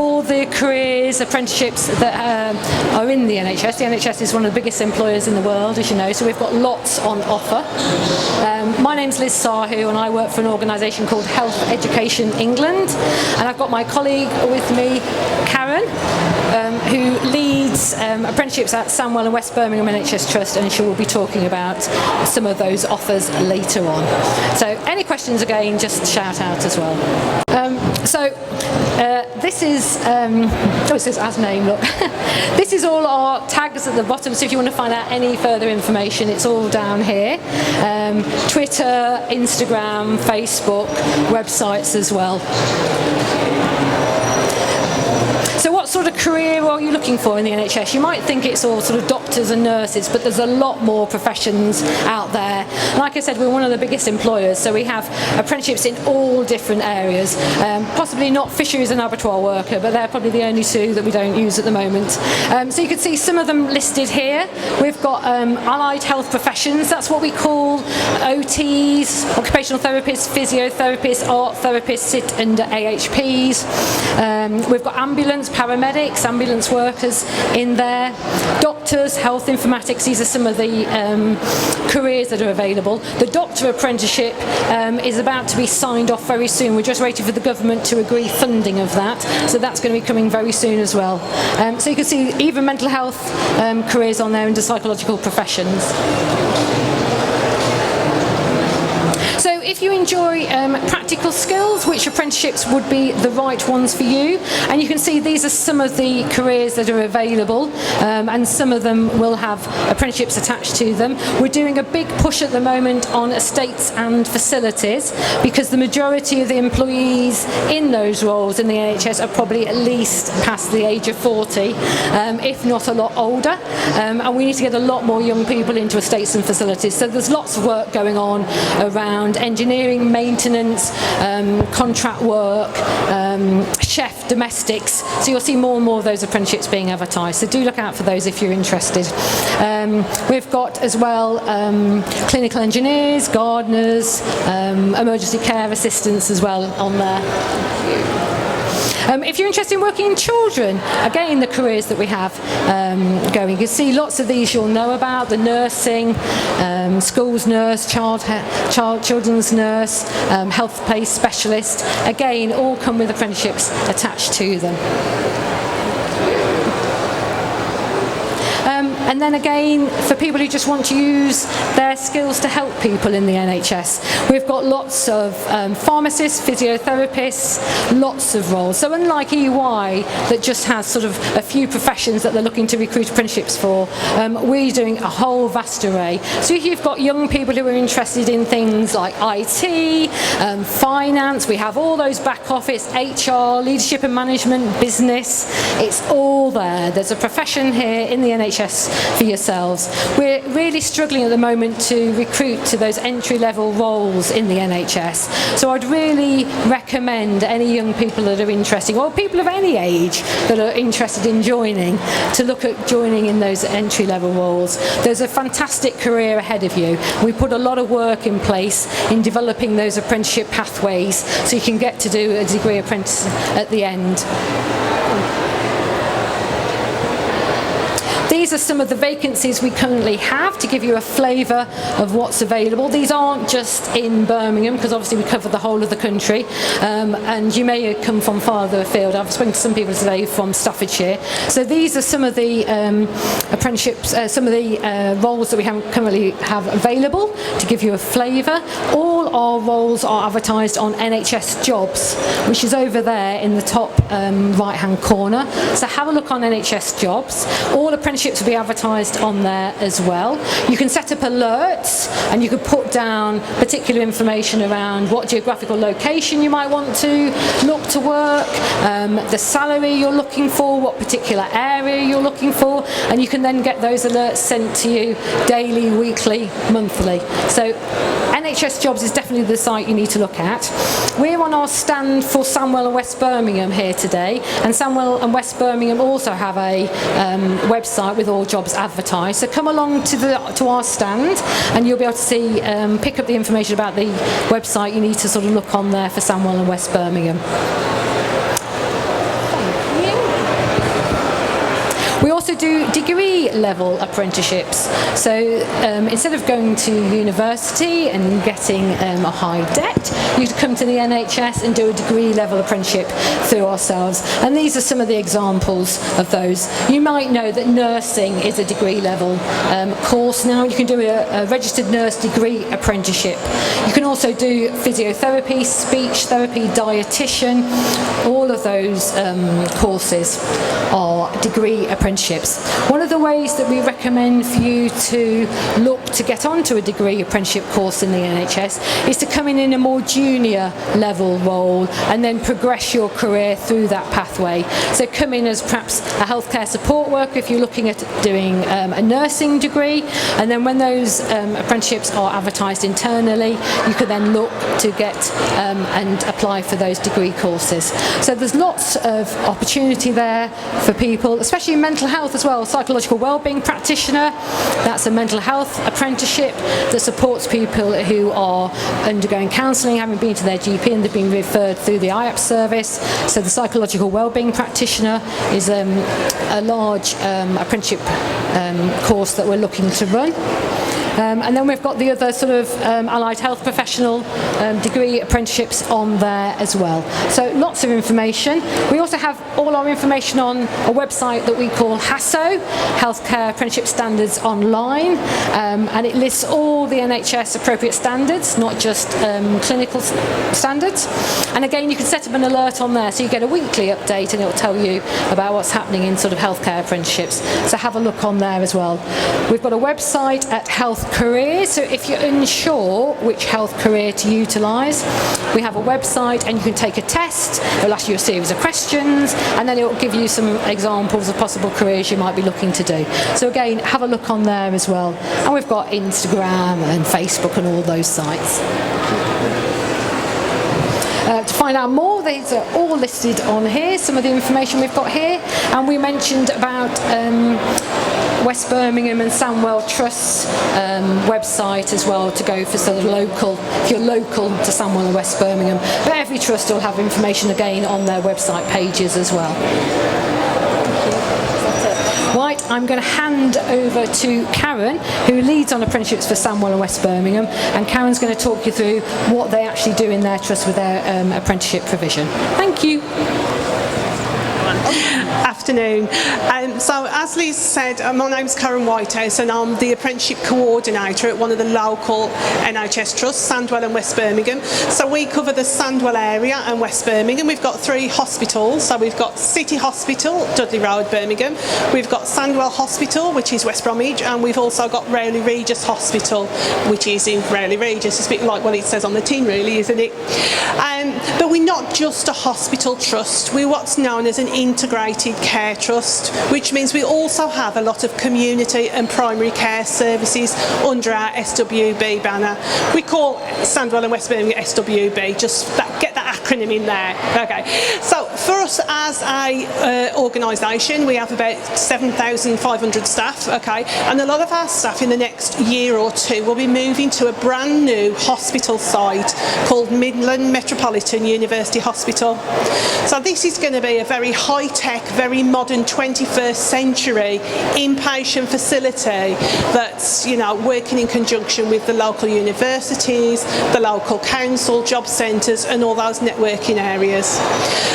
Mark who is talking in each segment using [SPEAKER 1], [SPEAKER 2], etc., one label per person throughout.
[SPEAKER 1] all the careers, apprenticeships that are in the NHS. The NHS is one of the biggest employers in the world, as you know, so we've got lots on offer. My name's Liz Sahu, and I work for an organisation called Health Education England, and I've got my colleague with me, Karen, who leads apprenticeships at Sandwell and West Birmingham NHS Trust, and she will be talking about some of those offers later on. So any questions, again, just shout out as well. This is, it says as name, look. This is all our tags at the bottom, so if you want to find out any further information, it's all down here. Twitter, Instagram, Facebook, websites as well. So what sort of career are you looking for in the NHS? You might think it's all sort of doctors and nurses, but there's a lot more professions out there. Like I said, we're one of the biggest employers, so we have apprenticeships in all different areas. Possibly not fisheries and abattoir worker, but they're probably the only two that we don't use at the moment. So you can see some of them listed here. We've got allied health professions, that's what we call OTs, occupational therapists, physiotherapists, art therapists sit under AHPs. We've got ambulance, paramedics, ambulance workers in there, doctors, health informatics. These are some of the careers that are available. The doctor apprenticeship is about to be signed off very soon. We're just waiting for the government to agree funding of that, so that's going to be coming very soon as well. So you can see even mental health careers on there under psychological professions. So if you enjoy practical skills, which apprenticeships would be the right ones for you? And you can see these are some of the careers that are available, and some of them will have apprenticeships attached to them. We're doing a big push at the moment on estates and facilities, because the majority of the employees in those roles in the NHS are probably at least past the age of 40, if not a lot older, and we need to get a lot more young people into estates and facilities. So there's lots of work going on around engineering, maintenance, contract work, chef, domestics. So you'll see more and more of those apprenticeships being advertised. So do look out for those if you're interested. We've got as well clinical engineers, gardeners, emergency care assistants as well on there. If you're interested in working in children, again, the careers that we have going, you can see lots of these you'll know about: the nursing, schools nurse, children's nurse, health place specialist. Again, all come with apprenticeships attached to them. And then again, for people who just want to use their skills to help people in the NHS, we've got lots of pharmacists, physiotherapists, lots of roles. So unlike EY, that just has sort of a few professions that they're looking to recruit apprenticeships for, we're doing a whole vast array. So if you've got young people who are interested in things like IT, finance, we have all those back office, HR, leadership and management, business, it's all there. There's a profession here in the NHS for yourselves. We're really struggling at the moment to recruit to those entry-level roles in the NHS. So I'd really recommend any young people that are interested, or people of any age that are interested in joining, to look at joining in those entry-level roles. There's a fantastic career ahead of you. We put a lot of work in place in developing those apprenticeship pathways so you can get to do a degree apprentice at the end. These are some of the vacancies we currently have to give you a flavour of what's available. These aren't just in Birmingham, because obviously we cover the whole of the country, and you may come from farther afield. I've spoken to some people today from Staffordshire. So these are some of the apprenticeships, some of the roles that we currently have available to give you a flavour. All our roles are advertised on NHS Jobs, which is over there in the top right hand corner. So have a look on NHS Jobs. All apprenticeships will be advertised on there as well. You can set up alerts, and you can put down particular information around what geographical location you might want to look to work, the salary you're looking for, what particular area you're looking for, and you can then get those alerts sent to you daily, weekly, monthly. So NHS Jobs is definitely the site you need to look at. We're on our stand for Sandwell and West Birmingham here today, and Sandwell and West Birmingham also have a website with all jobs advertised. So come along to our stand, and you'll be able to see, pick up the information about the website. You need to sort of look on there for Sandwell and West Birmingham. Thank also do degree level apprenticeships. So instead of going to university and getting a high debt, you could come to the NHS and do a degree level apprenticeship through ourselves. And these are some of the examples of those. You might know that nursing is a degree level course now. You can do a registered nurse degree apprenticeship. You can also do physiotherapy, speech therapy, dietitian. All of those courses are degree apprenticeships. One of the ways that we recommend for you to look to get onto a degree apprenticeship course in the NHS is to come in a more junior level role and then progress your career through that pathway. So come in as perhaps a healthcare support worker if you're looking at doing a nursing degree, and then when those apprenticeships are advertised internally, you could then look to get and apply for those degree courses. So there's lots of opportunity there for people, especially in mental health as well. Psychological wellbeing practitioner, that's a mental health apprenticeship that supports people who are undergoing counselling, having been to their GP and they've been referred through the IAP service. So the psychological wellbeing practitioner is a large apprenticeship course that we're looking to run. And then we've got the other sort of allied health professional degree apprenticeships on there as well. So lots of information. We also have all our information on a website that we call HASO, Healthcare Apprenticeship Standards Online, and it lists all the NHS appropriate standards, not just clinical standards. And again, you can set up an alert on there so you get a weekly update and it will tell you about what's happening in sort of healthcare apprenticeships. So have a look on there as well. We've got a website at Health Careers, so if you're unsure which health career to utilise, we have a website and you can take a test. It'll ask you a series of questions and then it will give you some examples of possible careers you might be looking to do. So again, have a look on there as well. And we've got Instagram and Facebook and all those sites. To find out more, these are all listed on here, some of the information we've got here, and we mentioned about West Birmingham and Sandwell Trust's website as well to go for sort of local, if you're local to Sandwell and West Birmingham. But every trust will have information again on their website pages as well. Right, I'm going to hand over to Karen, who leads on apprenticeships for Sandwell and West Birmingham, and Karen's going to talk you through what they actually do in their trust with their apprenticeship provision. Thank you.
[SPEAKER 2] Afternoon. So as Liz said, my name's Karen Whitehouse and I'm the apprenticeship coordinator at one of the local NHS trusts, Sandwell and West Birmingham. So we cover the Sandwell area and West Birmingham. We've got 3 hospitals. So we've got City Hospital, Dudley Road, Birmingham. We've got Sandwell Hospital, which is West Bromwich, and we've also got Rowley Regis Hospital, which is in Rowley Regis. It's a bit like what it says on the tin, really, isn't it? But we're not just a hospital trust. We're what's known as an integrated care trust, which means we also have a lot of community and primary care services under our SWB banner. We call Sandwell and West Birmingham SWB, just get that acronym in there. Okay. So for us as a organisation, we have about 7,500 staff, okay, and a lot of our staff in the next year or two will be moving to a brand new hospital site called Midland Metropolitan University Hospital. So this is going to be a very high-tech, very modern 21st century inpatient facility that's, you know, working in conjunction with the local universities, the local council, job centres and all those networking areas.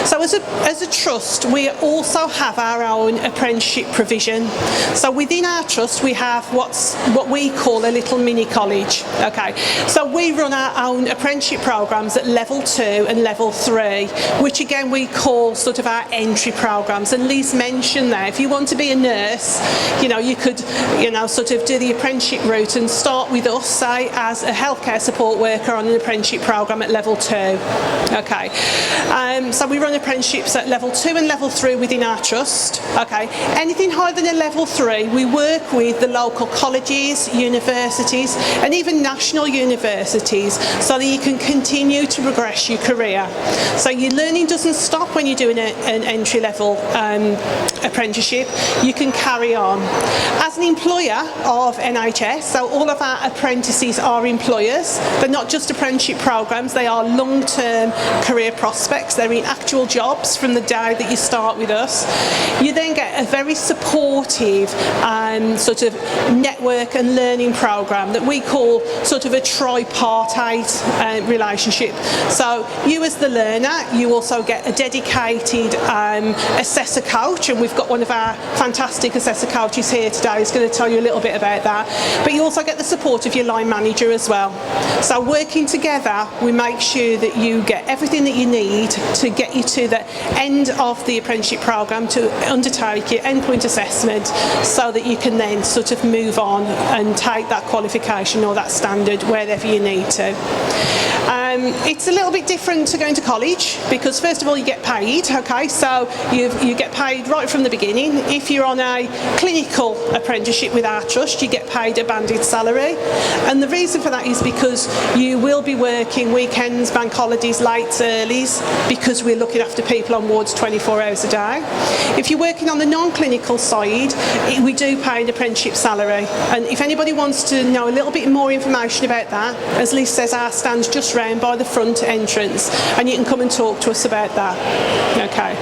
[SPEAKER 2] So as a trust, we also have our own apprenticeship provision. So within our trust we have what we call a little mini college. Okay, so we run our own apprenticeship programmes at level 2 and level 3, which again we call sort of our entry programmes. And Liz mentioned there, if you want to be a nurse, you know, you could, you know, sort of do the apprenticeship route and start with us, say, as a healthcare support worker on an apprenticeship programme at level 2. Okay, so we run apprenticeships at level 2 and level 3 within our trust. Okay, anything higher than a level 3, we work with the local colleges, universities and even national universities so that you can continue to progress your career. So your learning doesn't stop when you're doing an entry level apprenticeship, you can carry on. As an employer of NHS, so all of our apprentices are employers. They're not just apprenticeship programs, they are long-term career prospects. They're in actual jobs from the day that you start with us. You then get a very supportive sort of network and learning program that we call sort of a tripartite relationship. So you as the learner, you also get a dedicated assessor coach, and we've got one of our fantastic assessor coaches here today who's going to tell you a little bit about that. But you also get the support of your line manager as well. So working together, we make sure that you get everything that you need to get you to the end of the apprenticeship program, to undertake your endpoint assessment, so that you can then sort of move on and take that qualification or that standard wherever you need to. It's a little bit different to going to college because first of all you get paid, okay, so you get paid right from the beginning. If you're on a clinical apprenticeship with our trust, you get paid a banded salary, and the reason for that is because you will be working weekends, bank holidays, late, earlies, because we're looking after people on wards 24 hours a day. If you're working on the non-clinical side, we do pay an apprenticeship salary, and if anybody wants to know a little bit more information about that, as Liz says, our stand's just round by the front entrance, and you can come and talk to us about that. Okay.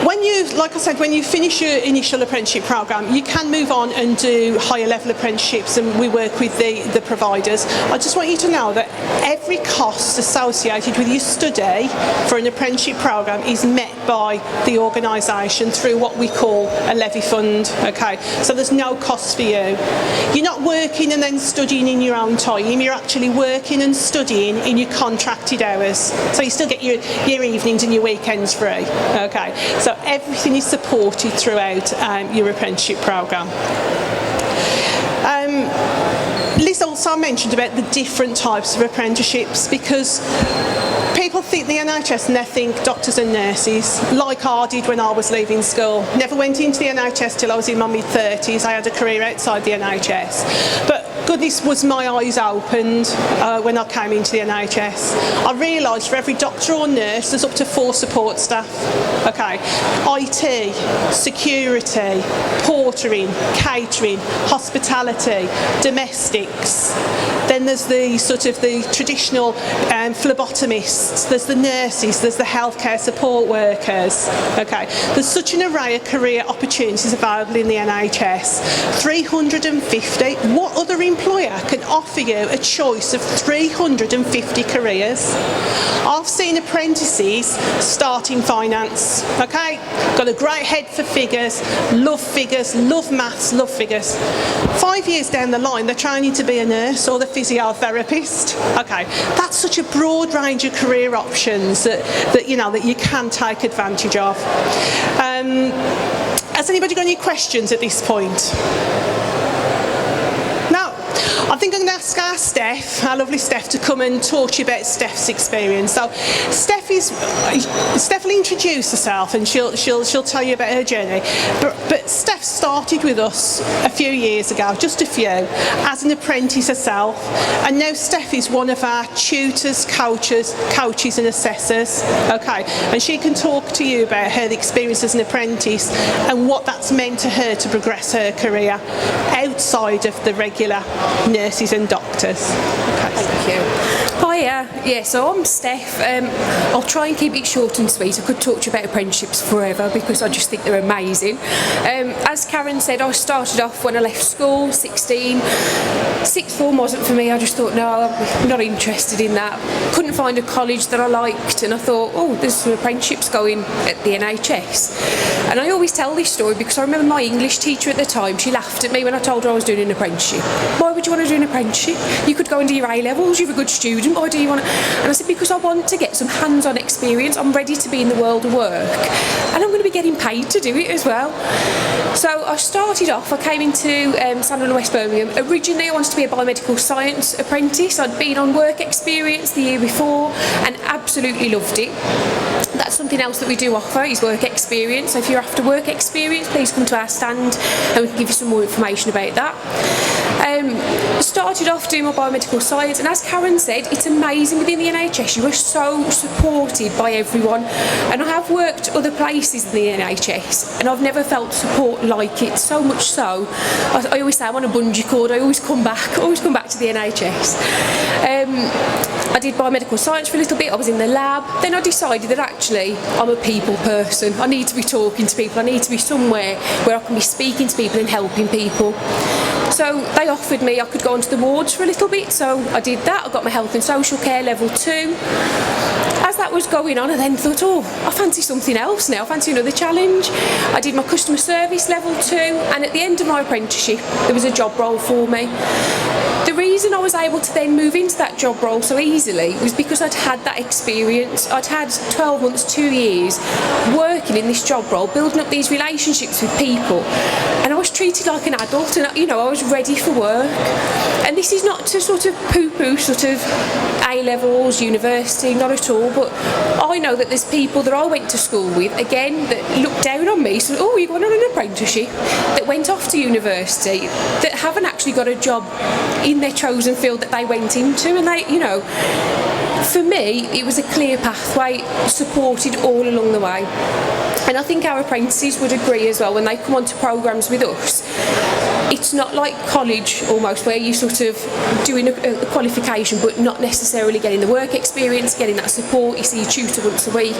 [SPEAKER 2] When you, like I said, when you finish your initial apprenticeship program, you can move on and do higher level apprenticeships, and we work with the providers. I just want you to know that every cost associated with your study for an apprenticeship program is met by the organisation through what we call a levy fund. Okay, so there's no cost for you. You're not working and then studying in your own time. You're actually working and studying in your contracted hours. So you still get your evenings and your weekends free. Okay, so everything is supported throughout your apprenticeship program. Liz also mentioned about the different types of apprenticeships, because people think the NHS and they think doctors and nurses, like I did when I was leaving school. Never went into the NHS till I was in my mid-30s. I had a career outside the NHS. But goodness, was my eyes opened when I came into the NHS. I realised for every doctor or nurse there's up to 4 support staff. Okay, IT, security, portering, catering, hospitality, domestics. Then there's the sort of the traditional phlebotomists, there's the nurses, there's the healthcare support workers. Okay, there's such an array of career opportunities available in the NHS. 350. What other employer can offer you a choice of 350 careers? I've seen apprentices start in finance. Okay, got a great head for figures, love maths, love figures. 5 years down the line, they're training to be a nurse or the physiotherapist. Okay, that's such a broad range of career options that you know that you can take advantage of. Has anybody got any questions at this point? I think I'm going to ask our Steph, our lovely Steph, to come and talk to you about Steph's experience. So Steph will introduce herself and she'll tell you about her journey. But Steph started with us a few years ago, just a few, as an apprentice herself, and now Steph is one of our tutors, coaches and assessors. Okay, and she can talk to you about her experience as an apprentice and what that's meant to her to progress her career outside of the regular nurses and doctors. Okay.
[SPEAKER 3] Thank you. Hiya, yeah, so I'm Steph. I'll try and keep it short and sweet. I could talk to you about apprenticeships forever because I just think they're amazing. As Karen said, I started off when I left school, 16. Sixth form wasn't for me. I just thought, no, I'm not interested in that. Couldn't find a college that I liked, and I thought, oh, there's some apprenticeships going at the NHS. And I always tell this story because I remember my English teacher at the time, she laughed at me when I told her I was doing an apprenticeship. Why would you want to do an apprenticeship? You could go and do your A-levels, you're a good student, why do you want to? And I said, because I want to get some hands-on experience, I'm ready to be in the world of work, and I'm going to be getting paid to do it as well. So I started off, I came into Sandwell and West Birmingham. Originally I wanted to be a biomedical science apprentice. I'd been on work experience the year before and absolutely loved it. That's something else that we do offer, is work experience. So if you're after work experience, please come to our stand and we can give you some more information about that. Started off doing my biomedical science, and as Karen said, it's amazing within the NHS. You are so supported by everyone, and I have worked other places in the NHS and I've never felt support like it, so much so I always say I'm on a bungee cord. I always come back to the NHS. I did biomedical science for a little bit, I was in the lab, then I decided that actually I'm a people person. I need to be talking to people, I need to be somewhere where I can be speaking to people and helping people. So they offered me I could go onto the wards for a little bit, so I did that. I got my health and social care level 2. As that was going on, I then thought, oh, I fancy something else now, I fancy another challenge. I did my customer service level 2, and at the end of my apprenticeship there was a job role for me. The reason I was able to then move into that job role so easily was because I'd had that experience. I'd had 12 months, 2 years working in this job role, building up these relationships with people, and I was treated like an adult, and I was ready for work. And this is not to sort of poo-poo sort of A-levels, university, not at all, but I know that there's people that I went to school with, again, that looked down on me, so, oh, you're going on an apprenticeship, that went off to university, that haven't actually got a job in their chosen field that they went into, and they, for me, it was a clear pathway, supported all along the way. And I think our apprentices would agree as well when they come onto programmes with us. It's not like college almost, where you sort of doing a qualification but not necessarily getting the work experience, getting that support. You see a tutor once a week.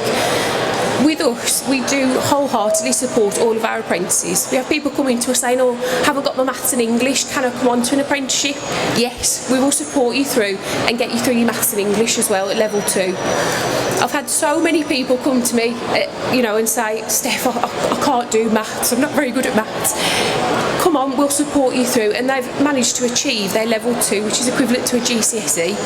[SPEAKER 3] With us, we do wholeheartedly support all of our apprentices. We have people coming to us saying, oh, haven't got my maths and English, can I come on to an apprenticeship? Yes, we will support you through and get you through your maths and English as well at level 2. I've had so many people come to me, and say, Steph, I can't do maths, I'm not very good at maths. Come on, we'll support you through, and they've managed to achieve their level 2, which is equivalent to a GCSE.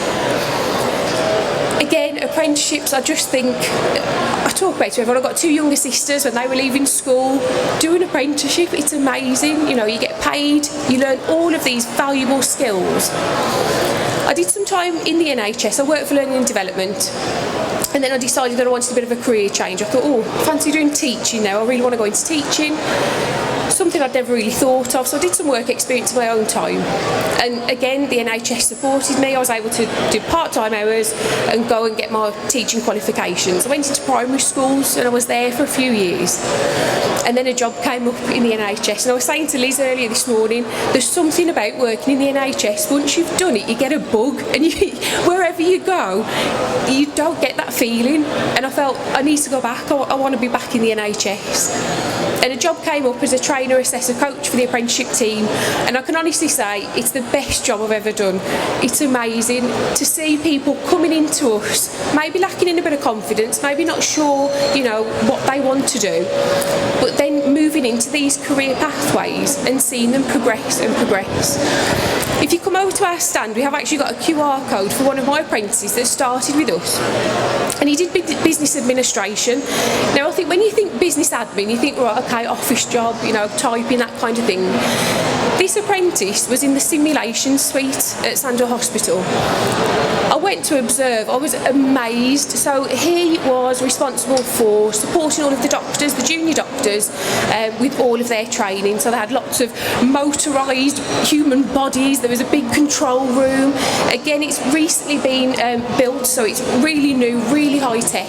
[SPEAKER 3] Again, apprenticeships, I just think, I talk about it to everyone. I've got 2 younger sisters. When they were leaving school, do an apprenticeship, it's amazing. You get paid, you learn all of these valuable skills. I did some time in the NHS, I worked for learning and development, and then I decided that I wanted a bit of a career change. I thought, oh, I fancy doing teaching now, I really want to go into teaching. Something I'd never really thought of, so I did some work experience in my own time, and again the NHS supported me. I was able to do part-time hours and go and get my teaching qualifications. I went into primary schools and I was there for a few years, and then a job came up in the NHS, and I was saying to Liz earlier this morning, there's something about working in the NHS, once you've done it you get a bug, and wherever you go you don't get that feeling, and I felt I need to go back. I want to be back in the NHS. And a job came up as a trainer, assessor, coach for the apprenticeship team, and I can honestly say it's the best job I've ever done. It's amazing to see people coming into us, maybe lacking in a bit of confidence, maybe not sure, what they want to do, but then moving into these career pathways and seeing them progress and progress. If you come over to our stand, we have actually got a QR code for one of my apprentices that started with us, and he did business administration. Now I think when you think business admin, you think, right, okay, office job, typing, that kind of thing. This apprentice was in the simulation suite at Sandwell Hospital. I went to observe, I was amazed. So he was responsible for supporting all of the doctors, the junior doctors, with all of their training. So they had lots of motorised human bodies, there was a big control room. Again, it's recently been built, so it's really new, really high tech.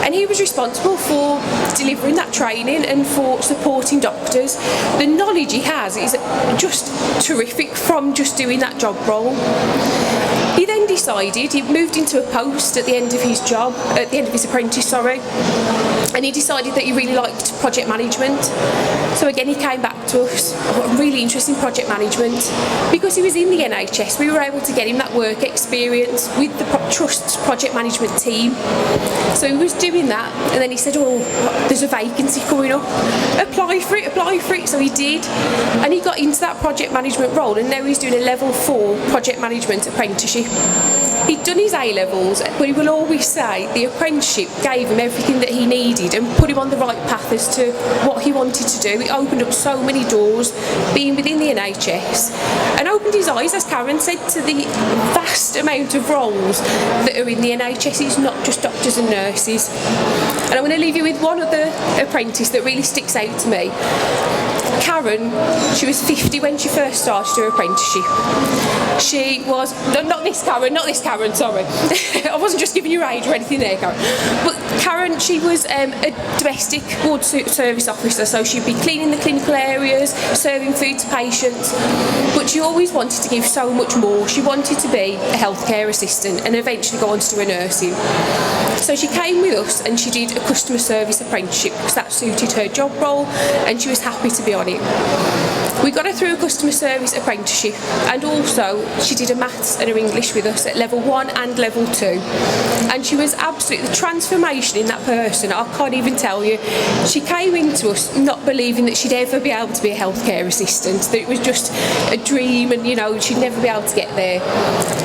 [SPEAKER 3] And he was responsible for delivering that training and for supporting doctors. The knowledge he has is just terrific from just doing that job role. He then decided, he moved into a post at the end of his job, at the end of his apprentice, and he decided that he really liked project management. So again, he came back to us, really interested in project management. Because he was in the NHS, we were able to get him that work experience with the Trust's project management team. So he was doing that, and then he said, oh, there's a vacancy coming up, apply for it. So he did, and he got into that project management role, and now he's doing a level 4 project management apprenticeship. He'd done his A-levels, but he will always say the apprenticeship gave him everything that he needed and put him on the right path as to what he wanted to do. It opened up so many doors, being within the NHS, and opened his eyes, as Karen said, to the vast amount of roles that are in the NHS. It's not just doctors and nurses. And I'm going to leave you with one other apprentice that really sticks out to me. Karen, she was 50 when she first started her apprenticeship. She was, no, not this Karen, sorry. I wasn't just giving you age or anything there, Karen. But Karen, she was a domestic ward service officer, so she'd be cleaning the clinical areas, serving food to patients, but she always wanted to give so much more. She wanted to be a healthcare assistant and eventually go on to do a nursing. So she came with us and she did a customer service apprenticeship because that suited her job role and she was happy to be on it. We got her through a customer service apprenticeship, and also she did a maths and her English with us at level 1 and level 2. And she was absolutely, the transformation in that person, I can't even tell you. She came into us not believing that she'd ever be able to be a healthcare assistant, that it was just a dream and, you know, she'd never be able to get there.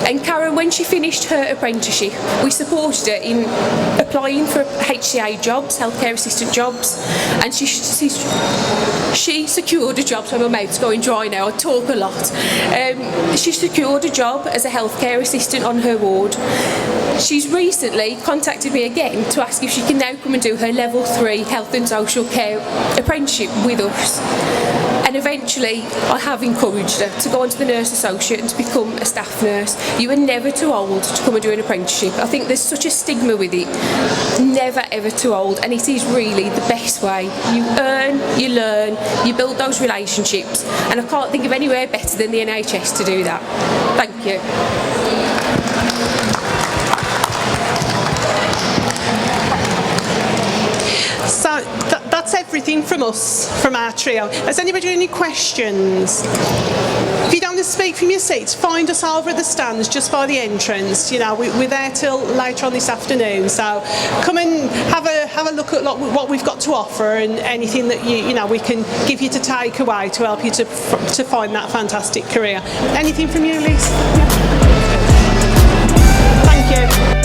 [SPEAKER 3] And Karen, when she finished her apprenticeship, we supported her in applying for HCA jobs, healthcare assistant jobs, and she secured a job. So my mouth's going dry now, I talk a lot. She secured a job as a healthcare assistant on her ward. She's recently contacted me again to ask if she can now come and do her level 3 health and social care apprenticeship with us. And eventually I have encouraged her to go on to the nurse associate and to become a staff nurse. You are never too old to come and do an apprenticeship. I think there's such a stigma with it. Never ever too old, and it is really the best way. You earn, you learn, you build those relationships, and I can't think of anywhere better than the NHS to do that. Thank you.
[SPEAKER 2] So that's everything from us, from our trio. Has anybody got any questions? If you don't want to speak from your seats, find us over at the stands just by the entrance. You know, we're there till later on this afternoon, so come and have a look at what we've got to offer and anything that you know we can give you to take away to help you to find that fantastic career. Anything from you, Lisa? Yeah. Thank you.